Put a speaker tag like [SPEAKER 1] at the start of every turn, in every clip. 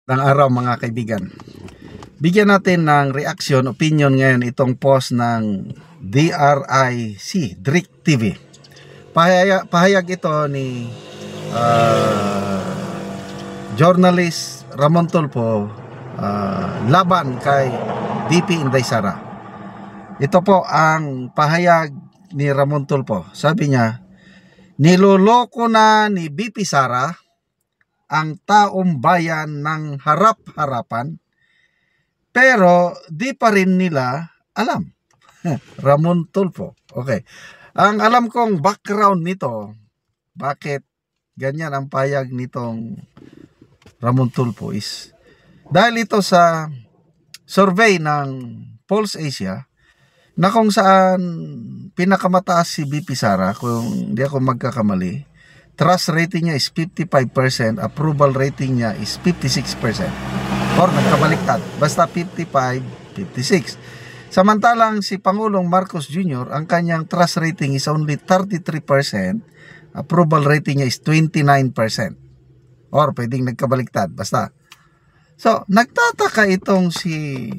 [SPEAKER 1] Ng araw mga kaibigan. Bigyan natin ng reaction, opinion ngayon itong post ng DRIC TV. Pahayag ito ni journalist Ramon Tulfo laban kay DP Inday Sara. Ito po ang pahayag ni Ramon Tulfo. Sabi niya, niloloko na ni BP Sara ang taong bayan ng harap-harapan, pero di pa rin nila alam. Ramon Tulfo. Okay. Ang alam kong background nito, bakit ganyan ang payag nitong Ramon Tulfo is dahil ito sa survey ng Pulse Asia na kung saan pinakamataas si BP Sara, kung hindi ako magkakamali, trust rating niya is 55%, approval rating niya is 56%. Or nagkabaliktad, basta 55, 56. Samantalang si Pangulong Marcos Jr., ang kanyang trust rating is only 33%, approval rating niya is 29%. Or pwedeng nagkabaliktad, basta. So, nagtataka itong si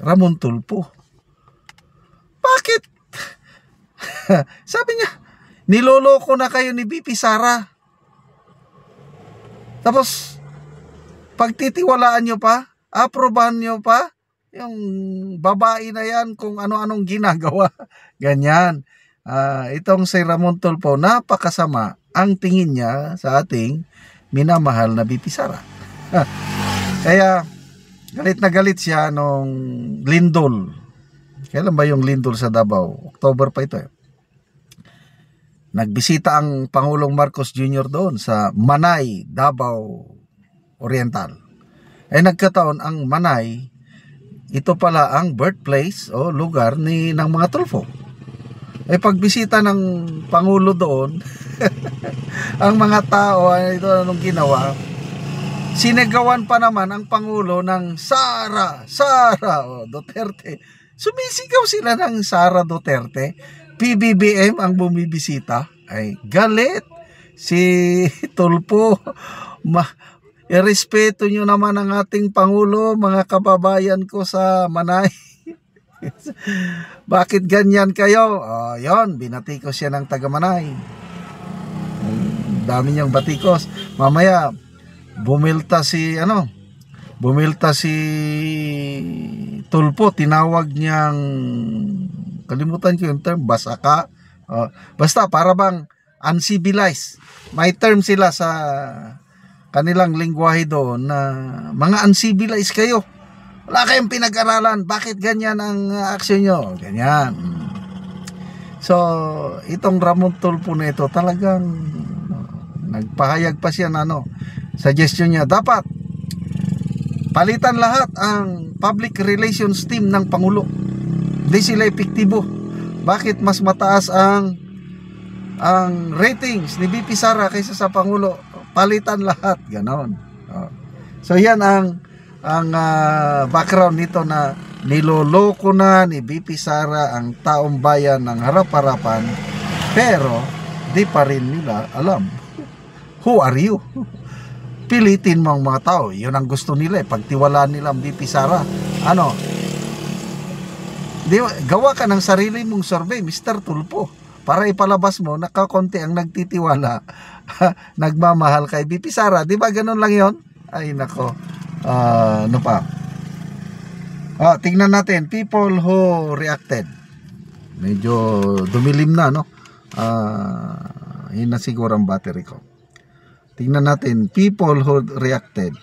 [SPEAKER 1] Ramon Tulfo. Bakit? Sabi niya, niloloko na kayo ni BP Sara. Tapos, pagtitiwalaan nyo pa, aprobahan nyo pa, yung babae na yan kung ano-anong ginagawa. Ganyan. Itong si Ramon Tulfo, napakasama ang tingin niya sa ating minamahal na BP Sara. Kaya, galit na galit siya nung lindol. Kailan ba yung lindol sa Davao? October pa ito eh. Nagbisita ang Pangulong Marcos Jr. doon sa Manay, Davao Oriental. Nagkataon ang Manay, ito pala ang birthplace o lugar ng mga Tulfo. Pagbisita ng Pangulo doon, ang mga tao, ito anong ginawa? Sinigawan pa naman ang Pangulo ng Sara, Duterte. Sumisigaw sila ng Sara Duterte. PBBM ang bumibisita. Ay galit si Tulfo. Irespeto nyo naman ang ating Pangulo, mga kababayan ko sa Manay. Bakit ganyan kayo? Yon, binatikos siya ng taga Manay. Dami niyang batikos. Mamaya bumilta si Tulfo, tinawag niyang, kalimutan ko yung term, basaka. Basta para bang uncivilized. May term sila sa kanilang lingwahe doon na mga uncivilized kayo. Wala kayong pinag-aralan. Bakit ganyan ang aksyon nyo? Ganyan. So, itong Ramon Tulfo na ito talagang nagpahayag pa siya na suggestion niya, dapat palitan lahat ang public relations team ng Pangulo. Hindi sila epektibo. Bakit mas mataas ang ratings ni BP Sara kaysa sa Pangulo? Palitan lahat, ganon. So yan ang background nito na niloloko na ni BP Sara ang taong bayan ng harap-harapan, pero di pa rin nila alam. Who are you? Pilitin mo ang mga tao. Yun ang gusto nila. Pagtiwalaan nila ang BP Sara. Gawa ka ng sarili mong survey, Mr. Tulfo, para ipalabas mo nakakonti ang nagtitiwala, nagmamahal kay BP Sara. Di ba ganun lang yon? Ay nako. Ano pa? Tingnan natin people who reacted. Medyo dumilim na, no? Yun na siguro ang battery ko. Tingnan natin people who reacted.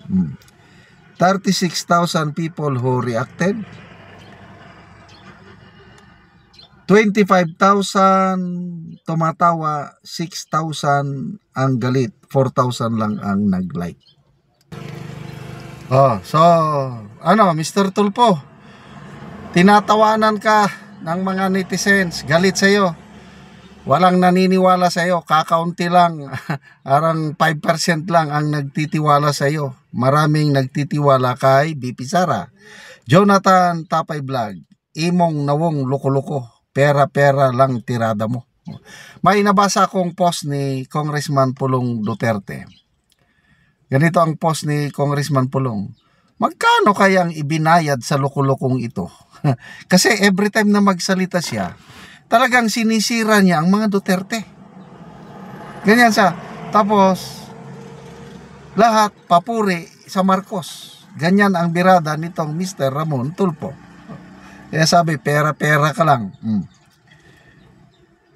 [SPEAKER 1] 36,000 people who reacted. 25,000 tumatawa, 6,000 ang galit, 4,000 lang ang nag-like. So, Mr. Tulfo, tinatawanan ka ng mga netizens, galit sa'yo. Walang naniniwala sa'yo, kakaunti lang, arang 5% lang ang nagtitiwala sa'yo. Maraming nagtitiwala kay BP Sara. Jonathan Tapay Vlog, imong nawong loko-loko. Pera-pera lang tirada mo. May nabasa akong post ni Congressman Pulong Duterte. Ganito ang post ni Congressman Pulong. Magkano kaya ang ibinayad sa lukulukong ito? Kasi every time na magsalita siya, talagang sinisira niya ang mga Duterte. Ganyan sa. Tapos, lahat papuri sa Marcos. Ganyan ang birada nitong Mr. Ramon Tulfo. Kaya sabi, pera-pera ka lang.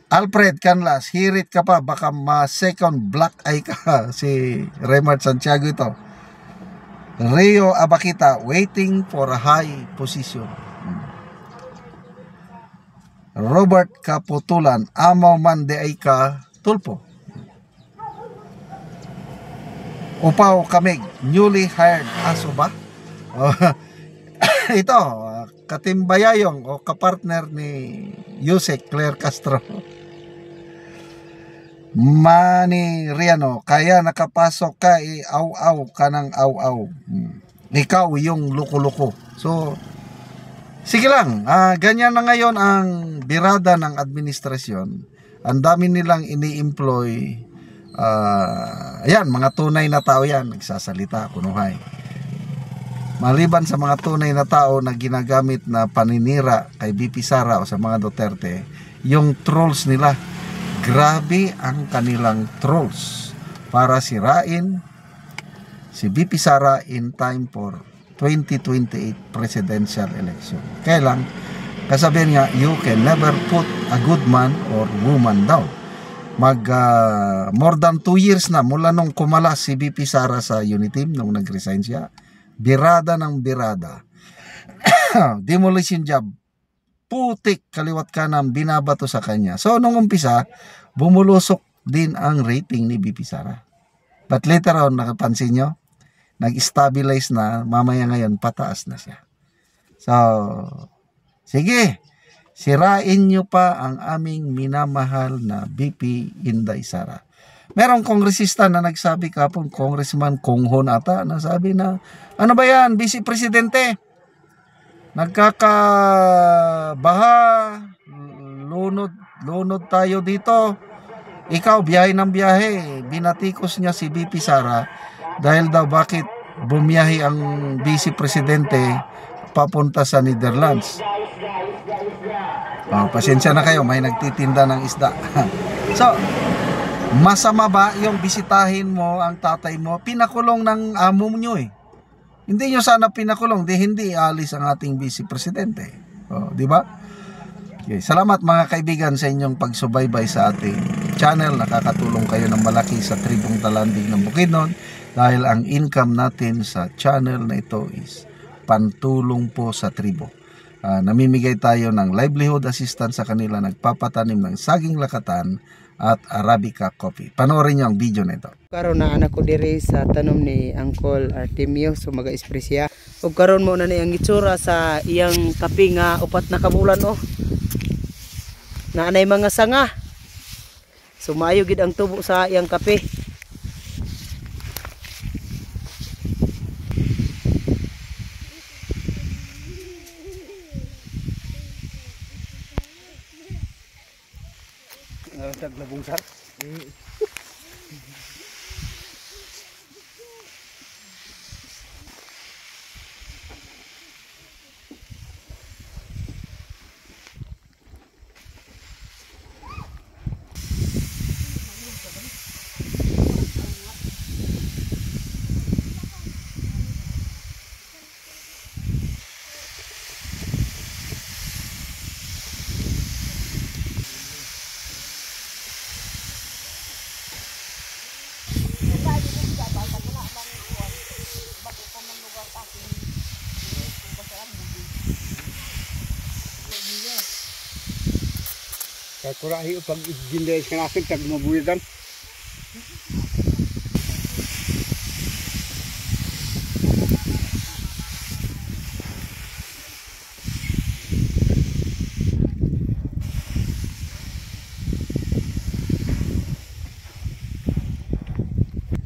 [SPEAKER 1] Alfred Canlas, hirit ka pa, baka ma-second black eye ka. Si Raymart Santiago ito. Rio Abakita, waiting for a high position. Robert Kaputulan, amaw man de ay ka Tulfo. Upaw Kamig, newly hired aso ba? Ito, katimbayayong o kapartner ni Yusek Claire Castro. Manny Riano, kaya nakapasok ka, aw-aw ka ng aw-aw. Ikaw yung luko-luko. So, sige lang, ganyan na ngayon ang birada ng administrasyon. Ang dami nilang ini-employ. Ayan, mga tunay na tao yan, nagsasalita, kunuhay. Maliban sa mga tunay na tao na ginagamit na paninira kay BP Sara o sa mga Duterte, yung trolls nila, grabe ang kanilang trolls para sirain si BP Sara in time for 2028 presidential election. Kaya lang, kasabihan nga, you can never put a good man or woman down. More than 2 years na mula nung kumalas si BP Sara sa Uniteam, nung nag-resign siya, birada ng birada. Demolition job, putik kaliwat kanan binabato sa kanya. So nung umpisa, bumulusok din ang rating ni BP Sara. But later on, nakapansin nyo, nag-stabilize na, mamaya ngayon pataas na siya. So, sige, sirain nyo pa ang aming minamahal na BP Inday Sara. Merong kongresista na nagsabi kapon, Congressman Konghon ata, nasabi na, ano ba yan, Vice Presidente? Nagkakabaha, lunod tayo dito. Ikaw, biyahe ng biyahe. Binatikos niya si BP Sara dahil daw bakit bumiyahe ang Vice Presidente papunta sa Netherlands. Pasensya na kayo, may nagtitinda ng isda. So, masama ba yung bisitahin mo ang tatay mo? Pinakulong ng amo nyo eh. Hindi nyo sana pinakulong, hindi alis ang ating Vice Presidente. Di ba? Okay, salamat mga kaibigan sa inyong pagsubaybay sa ating channel. Nakakatulong kayo ng malaki sa tribong Talanding ng Bukidnon dahil ang income natin sa channel na ito is pantulong po sa tribo. Namimigay tayo ng livelihood assistance sa kanila, nagpapatanim ng saging lakatan at Arabica coffee. Panoorin niyo ang video na ito.
[SPEAKER 2] Karon na anak ko diri sa tanom ni Uncle Artemio, so maga-espresya. Ug karon mo na ni ang itsura sa iyang kape nga upat na kabulan na anay mga sanga. So maayo gid ang tubo sa iyang kape. Taglabong sar. Kaya kurahi pag ginday sa nakin tag mabuyadan.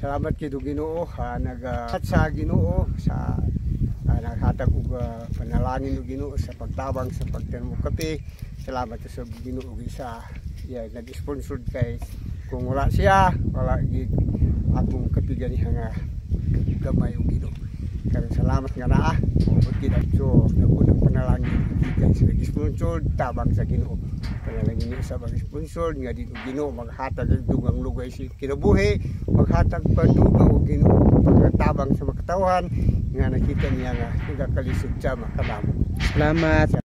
[SPEAKER 2] Salamat kay Ginoo naghat sa Ginoo sa naghatag og panalangin og Ginoo sa pagtabang sa pagtanong kape. Salamat sa Ginoo sa nag-sponsor kay kung wala siya wala gid akong kapiganihan nga gamay og Ginoo. Karon salamat nga naa. Ug so nagunang panalangin gikan sa sponsor tabang sa Ginoo. Panalangin niyo sa mga sponsor nga dito Ginoo maghatag og dugang lugay sa kinabuhi, maghatag pa dugang og Ginoo pagtabang sa makatawan nga nakita niya nga nagakalisod sa makanamo.
[SPEAKER 3] Salamat.